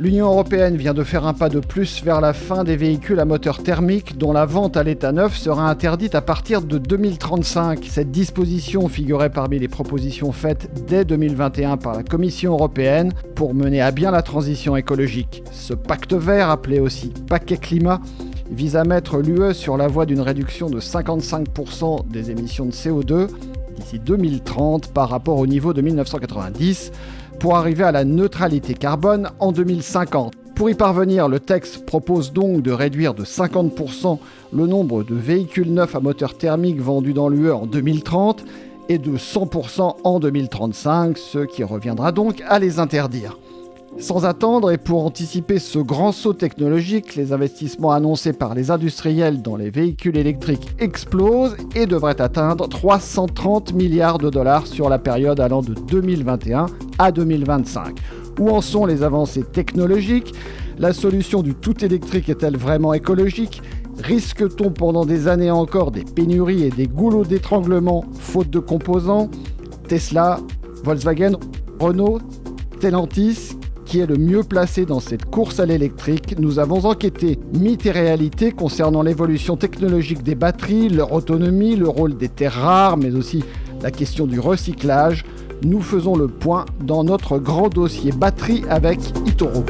L'Union européenne vient de faire un pas de plus vers la fin des véhicules à moteur thermique dont la vente à l'état neuf sera interdite à partir de 2035. Cette disposition figurait parmi les propositions faites dès 2021 par la Commission européenne pour mener à bien la transition écologique. Ce pacte vert, appelé aussi paquet climat, vise à mettre l'UE sur la voie d'une réduction de 55% des émissions de CO2 d'ici 2030 par rapport au niveau de 1990, pour arriver à la neutralité carbone en 2050. Pour y parvenir, le texte propose donc de réduire de 50% le nombre de véhicules neufs à moteur thermique vendus dans l'UE en 2030 et de 100% en 2035, ce qui reviendra donc à les interdire. Sans attendre et pour anticiper ce grand saut technologique, les investissements annoncés par les industriels dans les véhicules électriques explosent et devraient atteindre 330 milliards de dollars sur la période allant de 2021 à 2025. Où en sont les avancées technologiques ? La solution du tout électrique est-elle vraiment écologique ? Risque-t-on pendant des années encore des pénuries et des goulots d'étranglement faute de composants ? Tesla, Volkswagen, Renault, Stellantis, qui est le mieux placé dans cette course à l'électrique? Nous avons enquêté mythes et réalités concernant l'évolution technologique des batteries, leur autonomie, le rôle des terres rares, mais aussi la question du recyclage. Nous faisons le point dans notre grand dossier batterie avec eToro.